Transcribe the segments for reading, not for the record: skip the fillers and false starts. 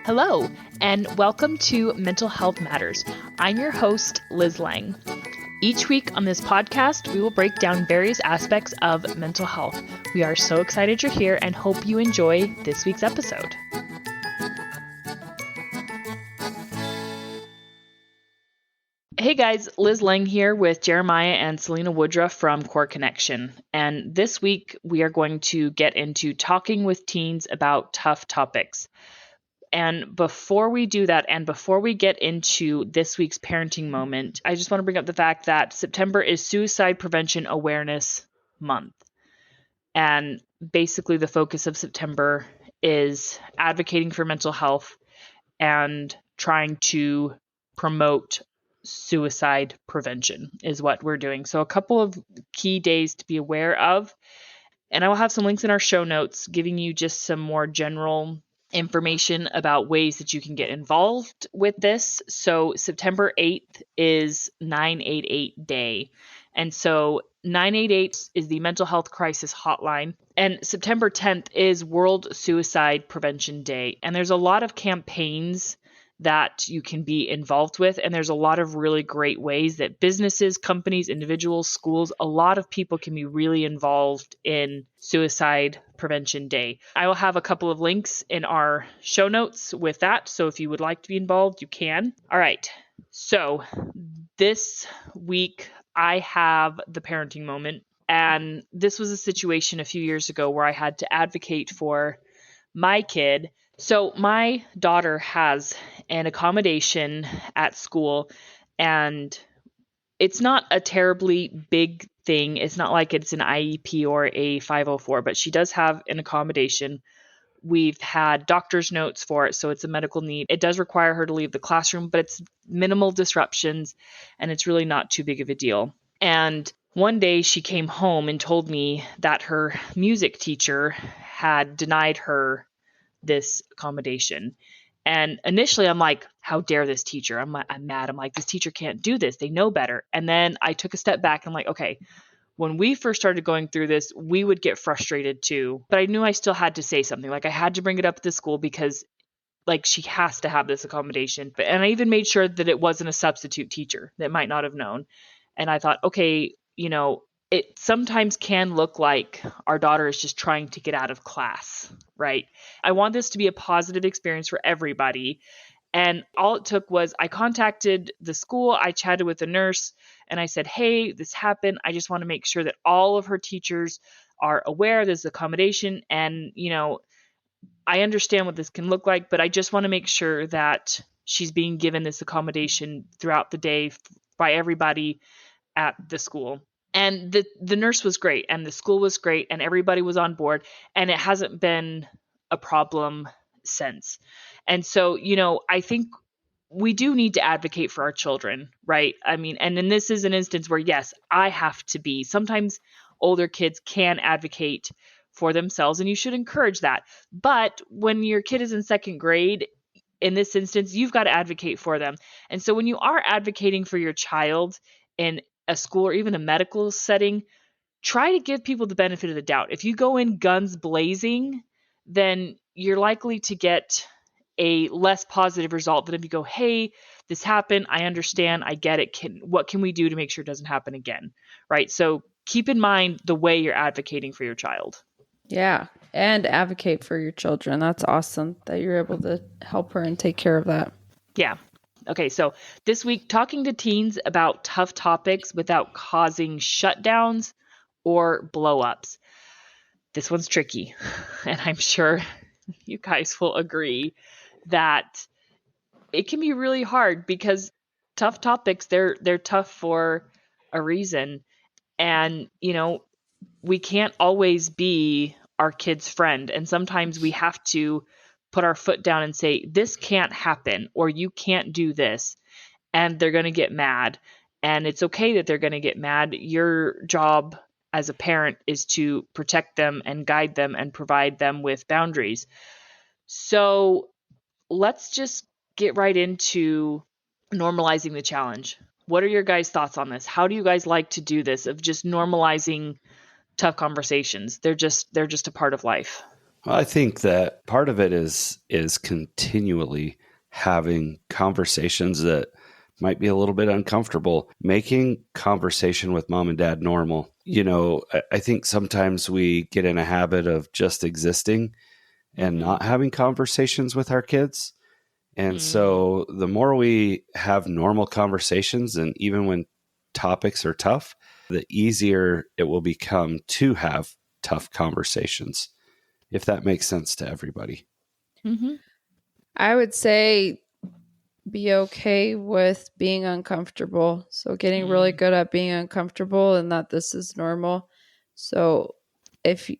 Hello, and welcome to Mental Health Matters. I'm your host, Liz Lang. Each week on this podcast, we will break down various aspects of mental health. We are so excited you're here and hope you enjoy this week's episode. Hey guys, Liz Lang here with Jeremiah and Selina Woodruff from Core Connection. And this week, we are going to get into talking with teens about tough topics. And before we do that, and before we get into this week's parenting moment, I just want to bring up the fact that September is Suicide Prevention Awareness Month. And basically the focus of September is advocating for mental health and trying to promote suicide prevention is what we're doing. So a couple of key days to be aware of. And I will have some links in our show notes giving you just some more general information about ways that you can get involved with this. So September 8th is 988 Day. And so 988 is the mental health crisis hotline. And September 10th is World Suicide Prevention Day. And there's a lot of campaigns that you can be involved with. And there's a lot of really great ways that businesses, companies, individuals, schools, a lot of people can be really involved in Suicide Prevention Day. I will have a couple of links in our show notes with that. So if you would like to be involved, you can. All right. So this week I have the parenting moment. And this was a situation a few years ago where I had to advocate for my kid. So my daughter has an accommodation at school, and it's not a terribly big thing. It's not like it's an IEP or a 504, but she does have an accommodation. We've had doctor's notes for it, so it's a medical need. It does require her to leave the classroom, but it's minimal disruptions, and it's really not too big of a deal. And one day she came home and told me that her music teacher had denied her this accommodation. And initially I'm like, how dare this teacher? I'm mad. I'm like, this teacher can't do this. They know better. And then I took a step back and I'm like, okay, when we first started going through this, we would get frustrated too. But I knew I still had to say something. Like I had to bring it up at the school because like she has to have this accommodation. And I even made sure that it wasn't a substitute teacher that might not have known. And I thought, okay, it sometimes can look like our daughter is just trying to get out of class, right? I want this to be a positive experience for everybody. And all it took was I contacted the school, I chatted with the nurse, and I said, hey, this happened. I just want to make sure that all of her teachers are aware of this accommodation. And, I understand what this can look like, but I just want to make sure that she's being given this accommodation throughout the day by everybody at the school. And the nurse was great, and the school was great, and everybody was on board, and it hasn't been a problem since. And so, I think we do need to advocate for our children, right? I mean, and then this is an instance where, yes, I have to be. Sometimes older kids can advocate for themselves, and you should encourage that. But when your kid is in second grade, in this instance, you've got to advocate for them. And so when you are advocating for your child in a school or even a medical setting, try to give people the benefit of the doubt. If you go in guns blazing, then you're likely to get a less positive result than if you go, hey, this happened. I understand. I get it. What can we do to make sure it doesn't happen again? Right. So keep in mind the way you're advocating for your child. Yeah. And advocate for your children. That's awesome that you're able to help her and take care of that. Yeah. Okay, so this week, talking to teens about tough topics without causing shutdowns or blow-ups. This one's tricky, and I'm sure you guys will agree that it can be really hard because tough topics, they're tough for a reason. And, we can't always be our kid's friend, and sometimes we have to put our foot down and say, this can't happen, or you can't do this. And they're going to get mad. And it's okay that they're going to get mad. Your job as a parent is to protect them and guide them and provide them with boundaries. So let's just get right into normalizing the challenge. What are your guys' thoughts on this? How do you guys like to do this of just normalizing tough conversations? They're just a part of life. Well, I think that part of it is continually having conversations that might be a little bit uncomfortable, making conversation with mom and dad normal. I think sometimes we get in a habit of just existing and Mm-hmm. not having conversations with our kids. And Mm-hmm. so the more we have normal conversations, and even when topics are tough, the easier it will become to have tough conversations, if that makes sense to everybody. Mm-hmm. I would say be okay with being uncomfortable. So getting really Mm-hmm. good at being uncomfortable and that this is normal. So if you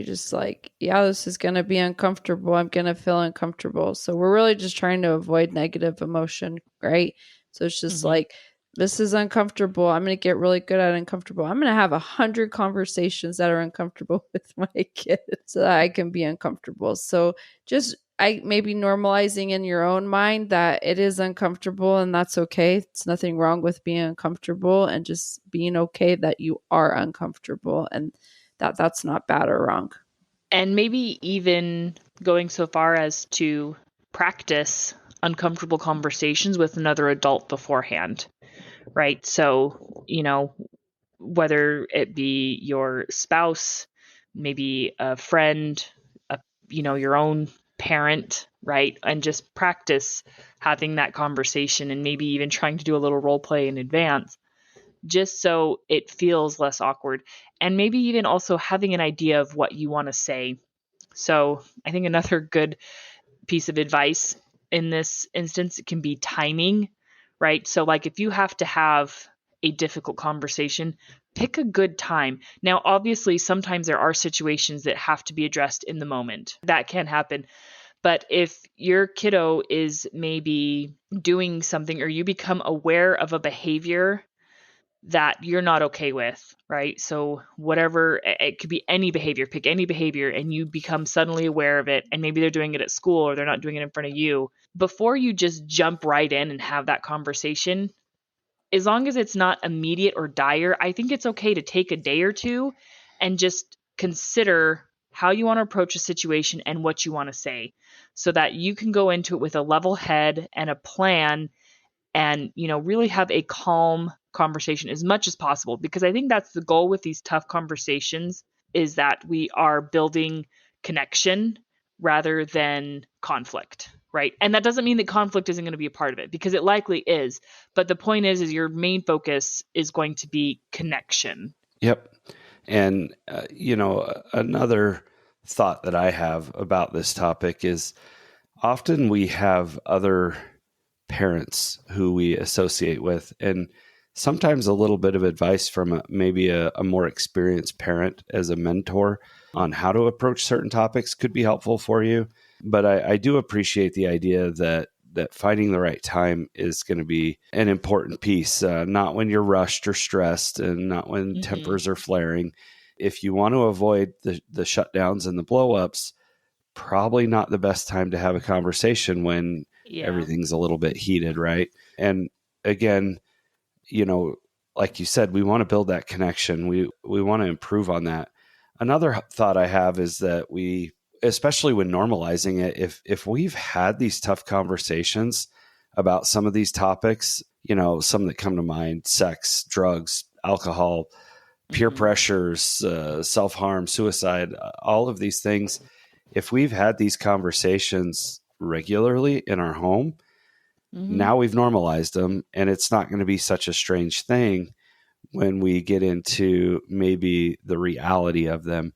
just like, yeah, this is going to be uncomfortable. I'm going to feel uncomfortable. So we're really just trying to avoid negative emotion, right? So it's just Mm-hmm. like, this is uncomfortable. I'm going to get really good at uncomfortable. I'm going to have 100 conversations that are uncomfortable with my kid so that I can be uncomfortable. So just I maybe normalizing in your own mind that it is uncomfortable and that's okay. It's nothing wrong with being uncomfortable and just being okay that you are uncomfortable and that that's not bad or wrong. And maybe even going so far as to practice uncomfortable conversations with another adult beforehand, right? So, whether it be your spouse, maybe a friend, a, your own parent, right? And just practice having that conversation and maybe even trying to do a little role play in advance just so it feels less awkward. And maybe even also having an idea of what you want to say. So I think another good piece of advice in this instance can be timing, right? So, like, if you have to have a difficult conversation, pick a good time. Now, obviously, sometimes there are situations that have to be addressed in the moment. That can happen. But if your kiddo is maybe doing something or you become aware of a behavior that you're not okay with, right? So whatever, it could be any behavior, pick any behavior and you become suddenly aware of it and maybe they're doing it at school or they're not doing it in front of you. Before you just jump right in and have that conversation, as long as it's not immediate or dire, I think it's okay to take a day or two and just consider how you want to approach a situation and what you want to say so that you can go into it with a level head and a plan and really have a calm conversation as much as possible, because I think that's the goal with these tough conversations, is that we are building connection rather than conflict, right? And that doesn't mean that conflict isn't going to be a part of it, because it likely is, but the point is your main focus is going to be connection. Yep. And, another thought that I have about this topic is often we have other parents who we associate with, and sometimes a little bit of advice from maybe a more experienced parent as a mentor on how to approach certain topics could be helpful for you. But I do appreciate the idea that finding the right time is going to be an important piece, not when you're rushed or stressed and not when Mm-hmm. tempers are flaring. If you want to avoid the shutdowns and the blowups, probably not the best time to have a conversation when Yeah. everything's a little bit heated, right? And again, you know, like you said, we want to build that connection. We want to improve on that. Another thought I have is that we, especially when normalizing it, if we've had these tough conversations about some of these topics, some that come to mind: sex, drugs, alcohol, peer Mm-hmm. pressures, self harm, suicide, all of these things. If we've had these conversations regularly in our home, Mm-hmm. now we've normalized them, and it's not going to be such a strange thing when we get into maybe the reality of them.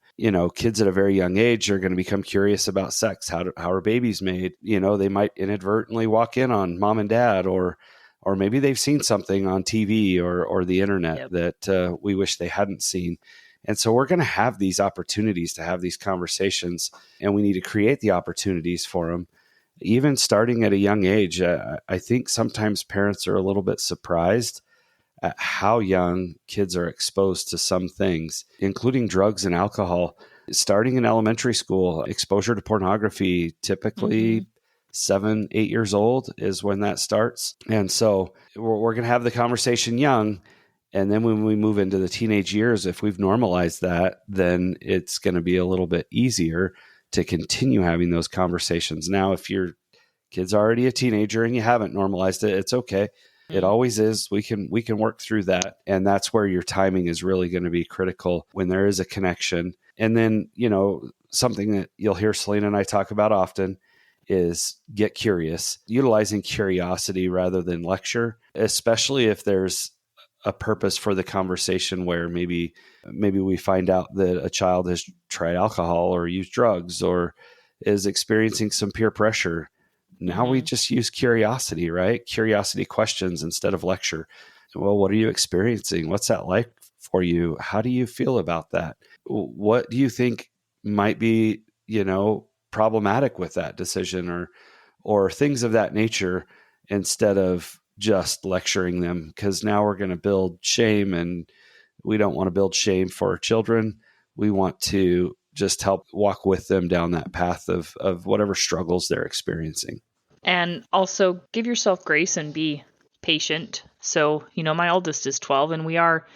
Kids at a very young age are going to become curious about sex. How are babies made? They might inadvertently walk in on mom and dad, or maybe they've seen something on TV or the internet Yep. that we wish they hadn't seen. And so we're going to have these opportunities to have these conversations, and we need to create the opportunities for them, even starting at a young age. I think sometimes parents are a little bit surprised at how young kids are exposed to some things, including drugs and alcohol. Starting in elementary school, exposure to pornography, Mm-hmm. typically 7, 8 years old is when that starts. And so we're going to have the conversation young. And then when we move into the teenage years, if we've normalized that, then it's going to be a little bit easier to continue having those conversations. Now, if your kid's already a teenager and you haven't normalized it, it's okay. It always is. We can work through that. And that's where your timing is really going to be critical when there is a connection. And then, something that you'll hear Selina and I talk about often is get curious, utilizing curiosity rather than lecture, especially if there's a purpose for the conversation where maybe we find out that a child has tried alcohol or used drugs or is experiencing some peer pressure. Now we just use curiosity, right? Curiosity questions instead of lecture. Well, what are you experiencing? What's that like for you? How do you feel about that? What do you think might be, problematic with that decision or things of that nature, instead of just lecturing them, because now we're going to build shame, and we don't want to build shame for our children. We want to just help walk with them down that path of whatever struggles they're experiencing. And also give yourself grace and be patient. So, my oldest is 12 and we are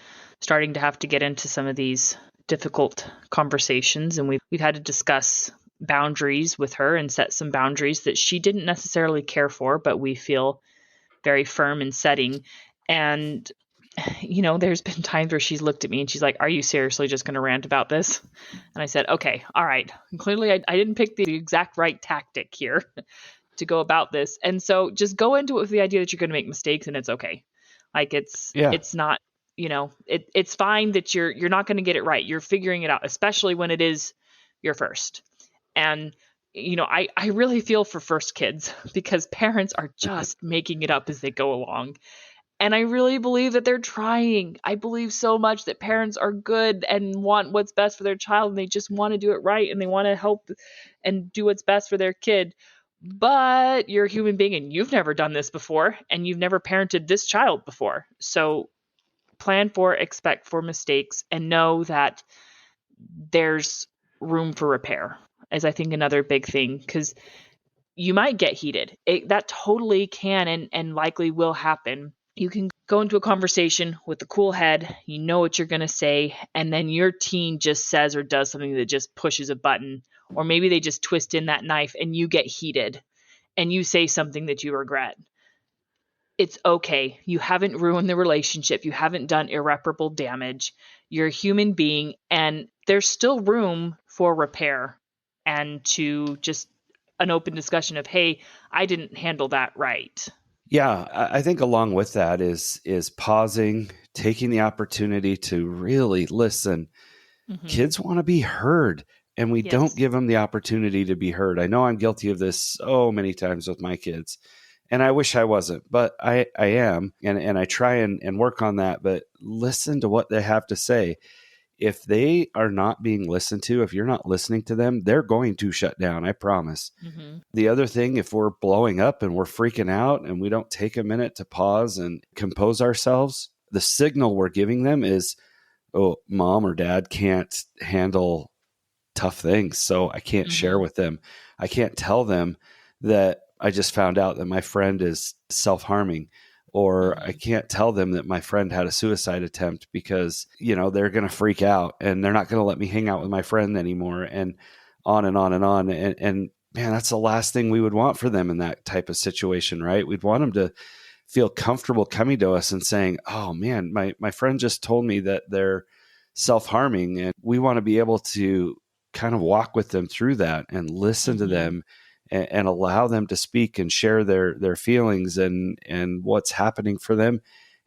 starting to have to get into some of these difficult conversations, and we've had to discuss boundaries with her and set some boundaries that she didn't necessarily care for, but we feel very firm in setting. And there's been times where she's looked at me and she's like, "Are you seriously just going to rant about this?" And I said, "Okay, all right." And clearly I didn't pick the exact right tactic here to go about this. And so just go into it with the idea that you're going to make mistakes, and it's okay. Like it's not, it's fine that you're not going to get it right. You're figuring it out, especially when it is your first. And I really feel for first kids because parents are just making it up as they go along. And I really believe that they're trying. I believe so much that parents are good and want what's best for their child, and they just want to do it right, and they want to help and do what's best for their kid. But you're a human being and you've never done this before, and you've never parented this child before. So plan for, expect for mistakes, and know that there's room for repair, is I think another big thing, because you might get heated. That totally can and likely will happen. You can go into a conversation with a cool head, you know what you're going to say, and then your teen just says or does something that just pushes a button, or maybe they just twist in that knife and you get heated and you say something that you regret. It's okay. You haven't ruined the relationship. You haven't done irreparable damage. You're a human being, and there's still room for repair and to just an open discussion of, hey, I didn't handle that right. Yeah, I think along with that is pausing, taking the opportunity to really listen. Kids want to be heard, and we don't give them the opportunity to be heard. I know I'm guilty of this so many times with my kids, and I wish I wasn't, but I am, and I try and work on that, but listen to what they have to say. If they are not being listened to, if you're not listening to them, they're going to shut down. I promise. The other thing, if we're blowing up and we're freaking out and we don't take a minute to pause and compose ourselves, the signal we're giving them is, oh, mom or dad can't handle tough things, so I can't share with them. I can't tell them that I just found out that my friend is self-harming, or I can't tell them that my friend had a suicide attempt, because, they're going to freak out and they're not going to let me hang out with my friend anymore, and on and on and on. And man, that's the last thing we would want for them in that type of situation, right? We'd want them to feel comfortable coming to us and saying, oh man, my friend just told me that they're self-harming, and we want to be able to kind of walk with them through that and listen to them and allow them to speak and share their feelings and what's happening for them.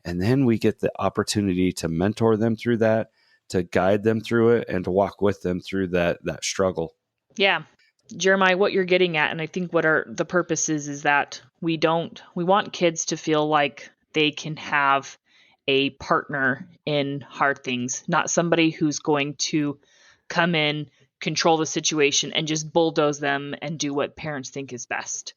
And then we get the opportunity to mentor them through that, to guide them through it, and to walk with them through that struggle. Yeah. Jeremiah, what you're getting at, and I think what are the purposes, is that we want kids to feel like they can have a partner in hard things, not somebody who's going to come in, control the situation, and just bulldoze them and do what parents think is best.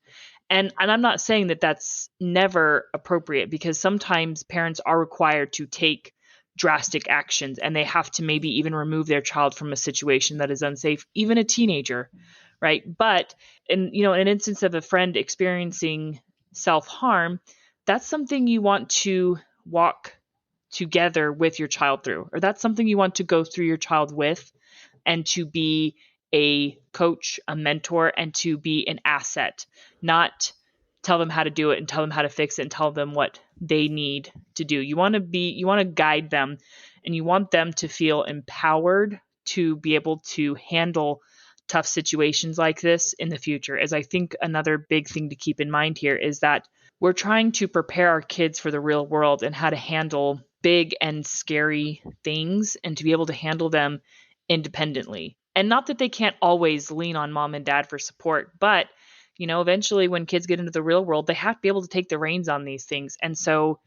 And I'm not saying that that's never appropriate, because sometimes parents are required to take drastic actions and they have to maybe even remove their child from a situation that is unsafe, even a teenager, right? But in an instance of a friend experiencing self-harm, that's something you want to walk together with your child through, or that's something you want to go through your child with, and to be a coach, a mentor, and to be an asset, not tell them how to do it and tell them how to fix it and tell them what they need to do. You want to guide them, and you want them to feel empowered to be able to handle tough situations like this in the future. As I think another big thing to keep in mind here is that we're trying to prepare our kids for the real world and how to handle big and scary things and to be able to handle them independently. And not that they can't always lean on mom and dad for support, but eventually when kids get into the real world, they have to be able to take the reins on these things. And so,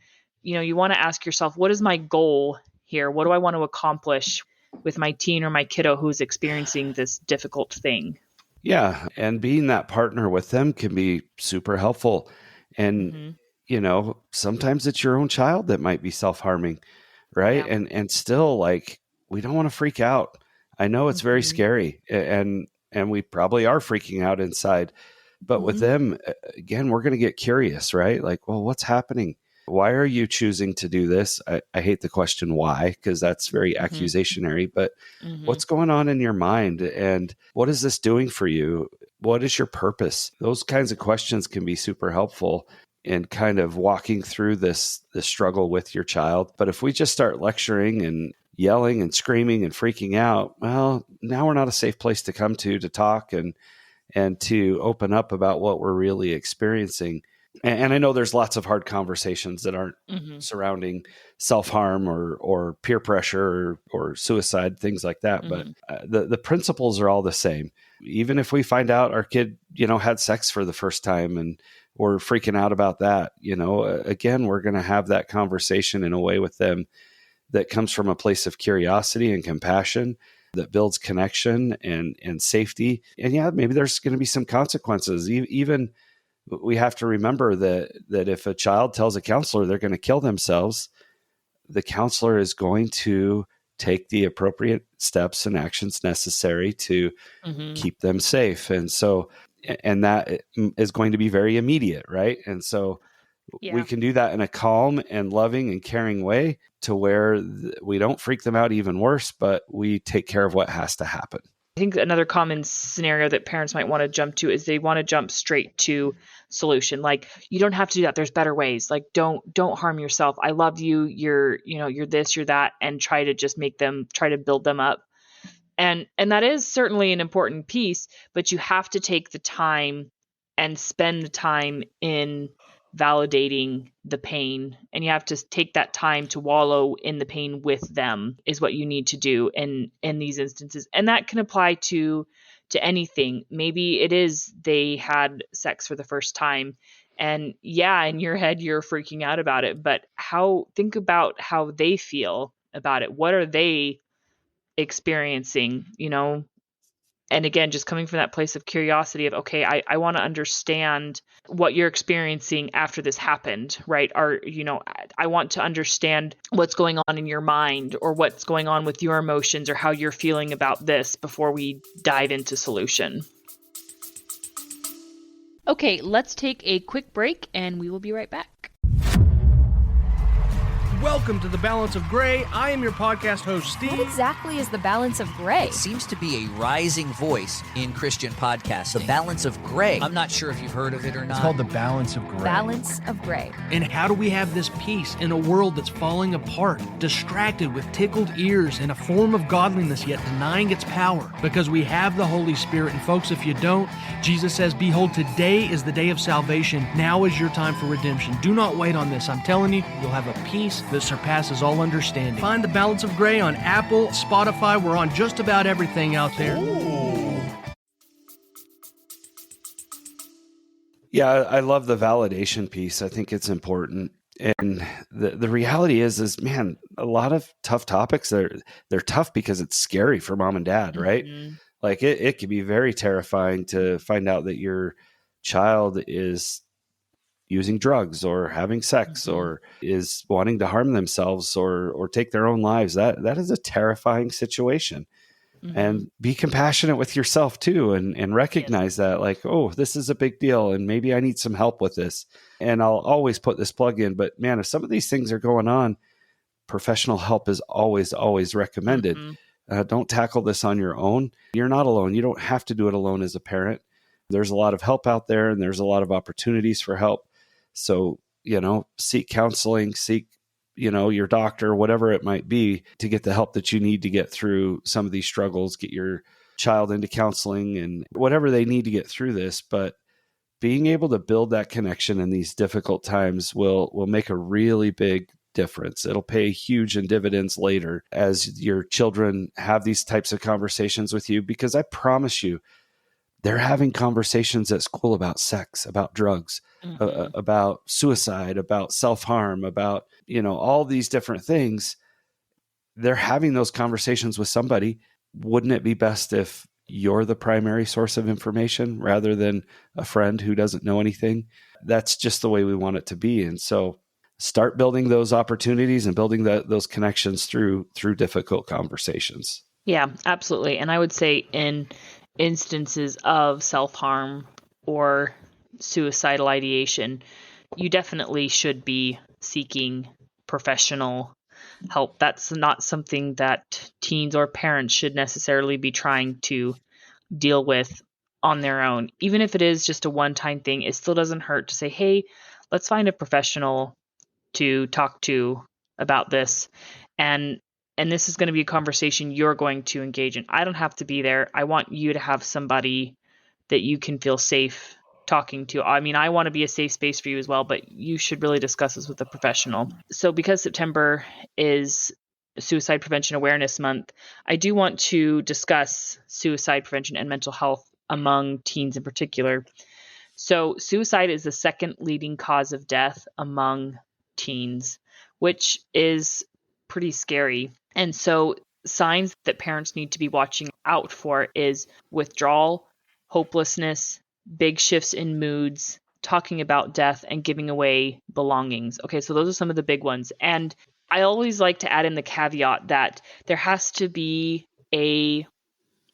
you want to ask yourself, what is my goal here? What do I want to accomplish with my teen or my kiddo who's experiencing this difficult thing? Yeah. And being that partner with them can be super helpful. And, sometimes it's your own child that might be self-harming, right? Yeah. And still, like, we don't want to freak out. I know it's very scary, and we probably are freaking out inside. But with them, again, we're going to get curious, right? Like, well, what's happening? Why are you choosing to do this? I hate the question why, because that's very accusationary, but what's going on in your mind? And what is this doing for you? What is your purpose? Those kinds of questions can be super helpful in kind of walking through this struggle with your child. But if we just start lecturing and yelling and screaming and freaking out, well, now we're not a safe place to come to talk and to open up about what we're really experiencing. And I know there's lots of hard conversations that aren't surrounding self-harm or peer pressure or suicide, things like that. But the principles are all the same. Even if we find out our kid, had sex for the first time and we're freaking out about that, again, we're going to have that conversation in a way with them that comes from a place of curiosity and compassion, that builds connection and safety. And yeah, maybe there's going to be some consequences. Even we have to remember that if a child tells a counselor they're going to kill themselves, the counselor is going to take the appropriate steps and actions necessary to keep them safe. And so, and that is going to be very immediate, right? And so we can do that in a calm and loving and caring way to where we don't freak them out even worse, but we take care of what has to happen. I think another common scenario that parents might want to jump to is they want to jump straight to solution. Like, you don't have to do that. There's better ways. Like, don't harm yourself. I love you. You're this, you're that, and try to build them up. And that is certainly an important piece, but you have to take the time and spend the time in validating the pain, and you have to take that time to wallow in the pain with them is what you need to do in these instances. And that can apply to anything. Maybe it is they had sex for the first time, and in your head you're freaking out about it, but think about how they feel about it. What are they experiencing? And again, just coming from that place of curiosity of, okay, I want to understand what you're experiencing after this happened, right? I want to understand what's going on in your mind, or what's going on with your emotions, or how you're feeling about this before we dive into solution. Okay, let's take a quick break and we will be right back. Welcome to The Balance of Gray. I am your podcast host, Steve. What exactly is The Balance of Gray? It seems to be a rising voice in Christian podcasting. The Balance of Gray. I'm not sure if you've heard of it or not. It's called The Balance of Gray. Balance of Gray. And how do we have this peace in a world that's falling apart, distracted with tickled ears and a form of godliness yet denying its power? Because we have the Holy Spirit. And folks, if you don't, Jesus says, behold, today is the day of salvation. Now is your time for redemption. Do not wait on this. I'm telling you, you'll have a peace that surpasses all understanding. Find The Balance of Gray on Apple, Spotify. We're on just about everything out there. Ooh. Yeah, I love the validation piece. I think it's important. And the reality is, man, a lot of tough topics, they're tough because it's scary for mom and dad, right? Like it can be very terrifying to find out that your child is using drugs or having sex or is wanting to harm themselves or take their own lives. That is a terrifying situation. And be compassionate with yourself too, and recognize that, like, oh, this is a big deal and maybe I need some help with this. And I'll always put this plug in, but man, if some of these things are going on, professional help is always recommended. Don't tackle this on your own. You're not alone. You don't have to do it alone as a parent. There's a lot of help out there, and there's a lot of opportunities for help. So, seek counseling, seek, your doctor, whatever it might be, to get the help that you need to get through some of these struggles, get your child into counseling and whatever they need to get through this. But being able to build that connection in these difficult times will make a really big difference. It'll pay huge in dividends later as your children have these types of conversations with you, because I promise you, they're having conversations at school about sex, about drugs, about suicide, about self-harm, about, all these different things. They're having those conversations with somebody. Wouldn't it be best if you're the primary source of information rather than a friend who doesn't know anything? That's just the way we want it to be. And so start building those opportunities and building those connections through difficult conversations. Yeah, absolutely. And I would say in instances of self-harm or suicidal ideation, you definitely should be seeking professional help. That's not something that teens or parents should necessarily be trying to deal with on their own. Even if it is just a one-time thing, it still doesn't hurt to say, hey, let's find a professional to talk to about this. And this is going to be a conversation you're going to engage in. I don't have to be there. I want you to have somebody that you can feel safe talking to. I mean, I want to be a safe space for you as well, but you should really discuss this with a professional. So because September is Suicide Prevention Awareness Month, I do want to discuss suicide prevention and mental health among teens in particular. So suicide is the second leading cause of death among teens, which is pretty scary. And so signs that parents need to be watching out for is withdrawal, hopelessness, big shifts in moods, talking about death, and giving away belongings. Okay, so those are some of the big ones. And I always like to add in the caveat that there has to be a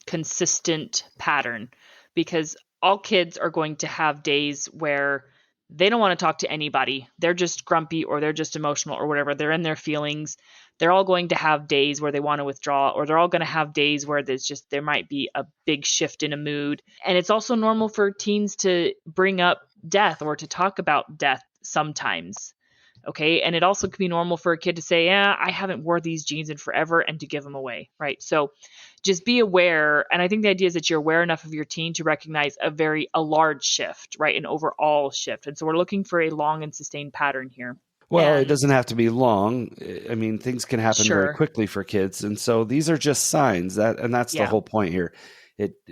consistent pattern, because all kids are going to have days where they don't want to talk to anybody. They're just grumpy, or they're just emotional, or whatever. They're in their feelings. They're all going to have days where they want to withdraw, or they're all going to have days where there might be a big shift in a mood. And it's also normal for teens to bring up death or to talk about death sometimes. Okay. And it also could be normal for a kid to say, yeah, I haven't wore these jeans in forever, and to give them away. Right. So just be aware. And I think the idea is that you're aware enough of your teen to recognize a large shift, right? An overall shift. And so we're looking for a long and sustained pattern here. Well, it doesn't have to be long. I mean, things can happen very quickly for kids. And so these are just signs that's the whole point here.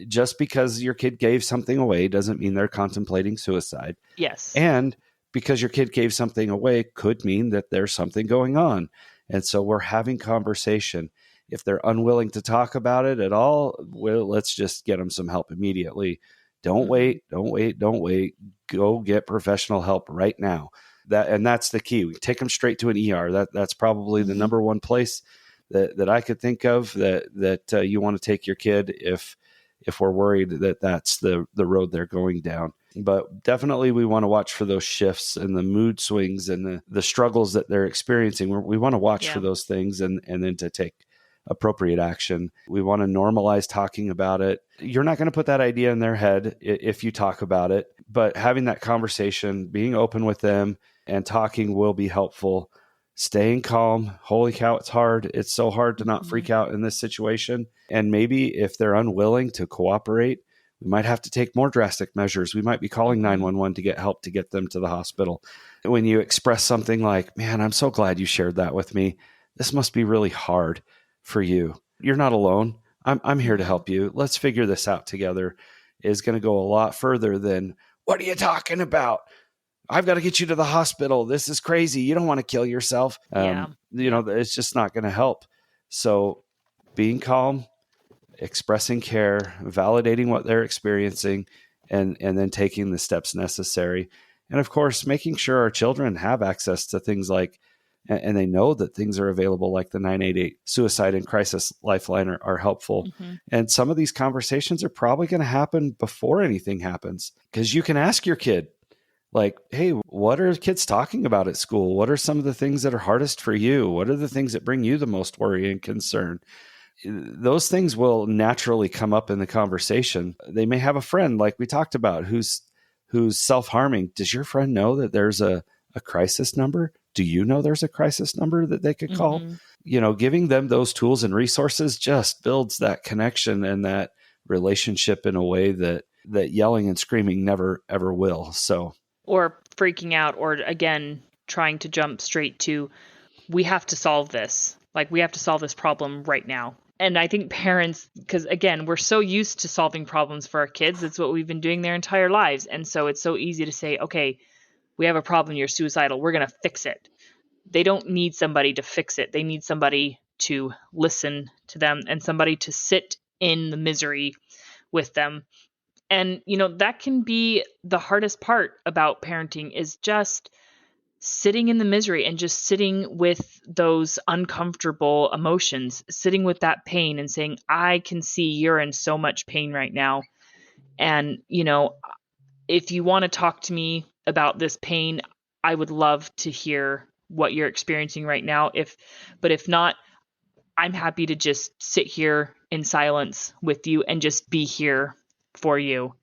Just because your kid gave something away doesn't mean they're contemplating suicide. Yes. And because your kid gave something away could mean that there's something going on. And so we're having conversation. If they're unwilling to talk about it at all, well, let's just get them some help immediately. Don't wait. Go get professional help right now. That's the key. We take them straight to an ER. That's probably the number one place that I could think of that you want to take your kid if we're worried that that's the road they're going down. But definitely we want to watch for those shifts and the mood swings and the struggles that they're experiencing. We want to watch for those things and then to take appropriate action. We want to normalize talking about it. You're not going to put that idea in their head if you talk about it, but having that conversation, being open with them and talking will be helpful. Staying calm. Holy cow, it's hard. It's so hard to not freak out in this situation. And maybe if they're unwilling to cooperate, we might have to take more drastic measures. We might be calling 911 to get help to get them to the hospital. When you express something like, man, I'm so glad you shared that with me. This must be really hard for you. You're not alone. I'm here to help you. Let's figure this out together, is going to go a lot further than, what are you talking about? I've got to get you to the hospital. This is crazy. You don't want to kill yourself. It's just not going to help. So being calm, expressing care, validating what they're experiencing, and then taking the steps necessary. And of course, making sure our children have access to things like, and they know that things are available like the 988 Suicide and Crisis Lifeline are helpful. And some of these conversations are probably going to happen before anything happens, because you can ask your kid, like, hey, what are kids talking about at school? What are some of the things that are hardest for you? What are the things that bring you the most worry and concern? those things will naturally come up in the conversation. They may have a friend, like we talked about, who's self-harming. Does your friend know that there's a crisis number? Do you know there's a crisis number that they could call? Giving them those tools and resources just builds that connection and that relationship in a way that yelling and screaming never, ever will. So, or freaking out, or again, trying to jump straight to, we have to solve this. Like, we have to solve this problem right now. And I think parents, because again, we're so used to solving problems for our kids. It's what we've been doing their entire lives. And so it's so easy to say, okay, we have a problem. You're suicidal. We're going to fix it. They don't need somebody to fix it. They need somebody to listen to them and somebody to sit in the misery with them. And, that can be the hardest part about parenting, is just sitting in the misery and just sitting with those uncomfortable emotions, sitting with that pain and saying, I can see you're in so much pain right now. And, if you want to talk to me about this pain, I would love to hear what you're experiencing right now. But if not, I'm happy to just sit here in silence with you and just be here for you.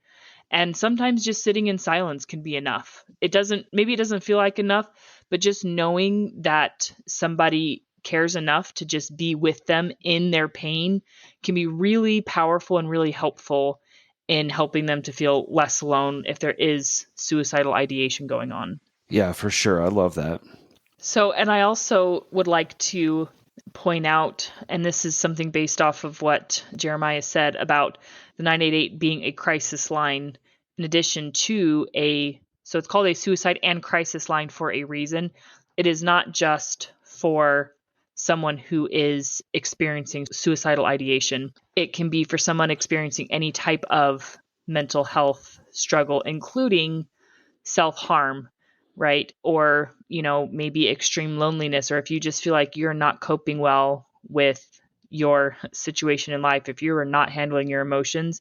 And sometimes just sitting in silence can be enough. Maybe it doesn't feel like enough, but just knowing that somebody cares enough to just be with them in their pain can be really powerful and really helpful in helping them to feel less alone if there is suicidal ideation going on. Yeah, for sure. I love that. So, and I also would like to point out, and this is something based off of what Jeremiah said about the 988 being a crisis line, in addition to so it's called a suicide and crisis line for a reason. It is not just for someone who is experiencing suicidal ideation. It can be for someone experiencing any type of mental health struggle, including self-harm, right? Or, maybe extreme loneliness, or if you just feel like you're not coping well with your situation in life, if you're not handling your emotions,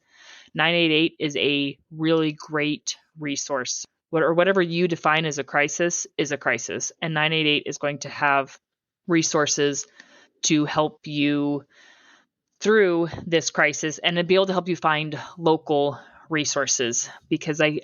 988 is a really great resource. Whatever you define as a crisis is a crisis. And 988 is going to have resources to help you through this crisis and to be able to help you find local resources, because I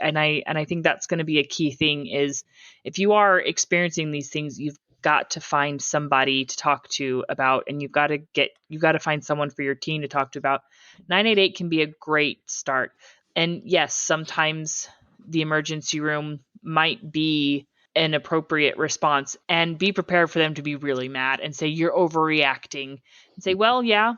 think that's going to be a key thing, is if you are experiencing these things, you've got to find somebody to talk to about, and you've got to find someone for your teen to talk to about. 988 can be a great start. And yes, sometimes the emergency room might be an appropriate response, and be prepared for them to be really mad and say you're overreacting, and say, well, yeah,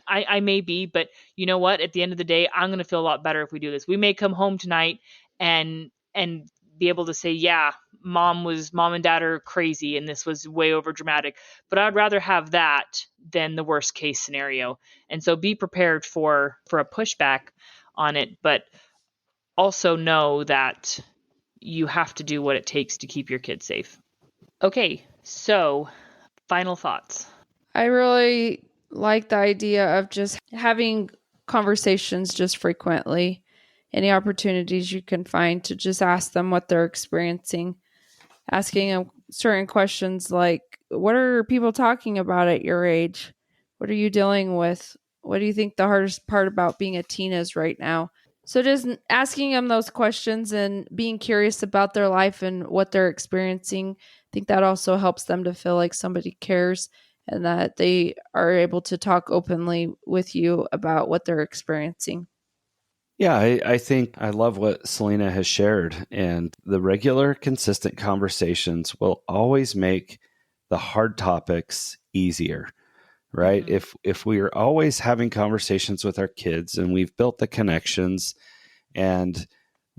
I may be, but you know what? At the end of the day, I'm going to feel a lot better if we do this. We may come home tonight and be able to say, yeah, mom and dad are crazy and this was way over dramatic, but I'd rather have that than the worst case scenario. And so be prepared for a pushback on it, but also know that you have to do what it takes to keep your kids safe. Okay, so final thoughts. I really like the idea of just having conversations just frequently. Any opportunities you can find to just ask them what they're experiencing. Asking them certain questions like, what are people talking about at your age? What are you dealing with? What do you think the hardest part about being a teen is right now? So just asking them those questions and being curious about their life and what they're experiencing, I think that also helps them to feel like somebody cares and that they are able to talk openly with you about what they're experiencing. Yeah, I think I love what Selina has shared, and the regular, consistent conversations will always make the hard topics easier, right? Mm-hmm. If we are always having conversations with our kids and we've built the connections and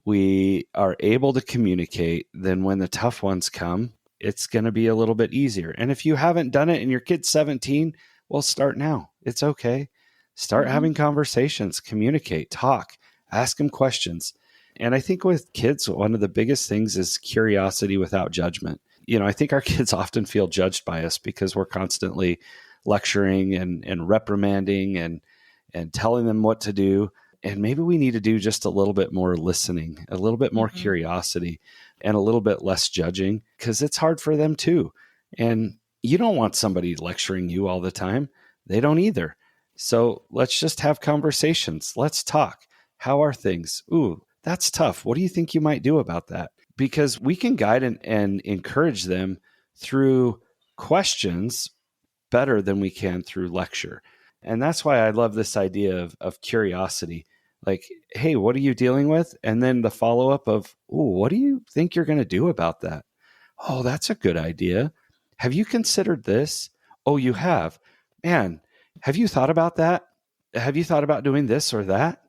we are able to communicate, then when the tough ones come, it's going to be a little bit easier. And if you haven't done it and your kid's 17, well, start now. It's okay. Start having conversations, communicate, talk, ask them questions. And I think with kids, one of the biggest things is curiosity without judgment. I think our kids often feel judged by us because we're constantly lecturing and reprimanding and telling them what to do. And maybe we need to do just a little bit more listening, a little bit more curiosity, and a little bit less judging, because it's hard for them too. And you don't want somebody lecturing you all the time. They don't either. So let's just have conversations. Let's talk. How are things? Ooh, that's tough. What do you think you might do about that? Because we can guide and encourage them through questions better than we can through lecture. And that's why I love this idea of curiosity. Like, hey, what are you dealing with? And then the follow up of, oh, what do you think you're going to do about that? Oh, that's a good idea. Have you considered this? Oh, you have. Man, have you thought about that? Have you thought about doing this or that?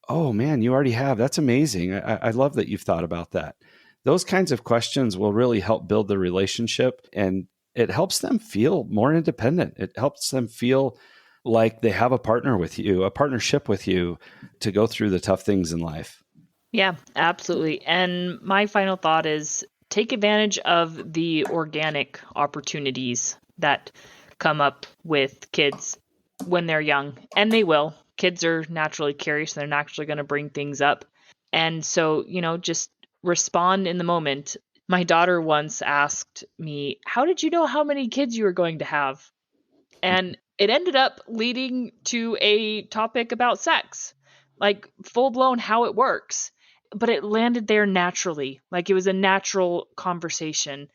Oh, man, you already have. That's amazing. I love that you've thought about that. Those kinds of questions will really help build the relationship, and it helps them feel more independent. It helps them feel like they have a partner with you, a partnership with you to go through the tough things in life. Yeah, absolutely. And my final thought is take advantage of the organic opportunities that come up with kids when they're young. And they will. Kids are naturally curious. They're naturally going to bring things up. And so, just respond in the moment. My daughter once asked me, "How did you know how many kids you were going to have?" And it ended up leading to a topic about sex, like full blown how it works. But it landed there naturally, like it was a natural conversation.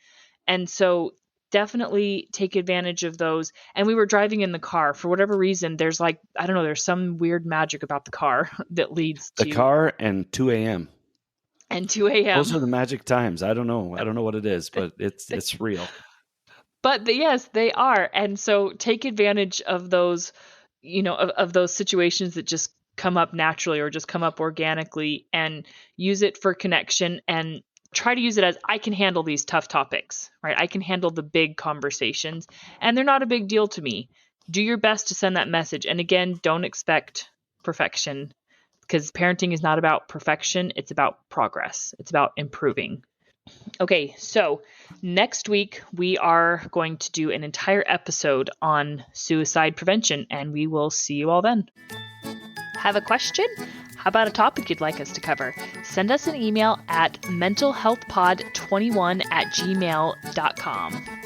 And so definitely take advantage of those. And we were driving in the car for whatever reason. There's I don't know, there's some weird magic about the car that leads The to car and 2 a.m. and 2 a.m. Those are the magic times. I don't know what it is, but it's real. But yes, they are. And so take advantage of those, of those situations that just come up naturally or just come up organically, and use it for connection, and try to use it as, I can handle these tough topics, right? I can handle the big conversations, and they're not a big deal to me. Do your best to send that message. And again, don't expect perfection, because parenting is not about perfection. It's about progress. It's about improving. Okay, so next week we are going to do an entire episode on suicide prevention, and we will see you all then. Have a question? How about a topic you'd like us to cover? Send us an email at mentalhealthpod21@gmail.com.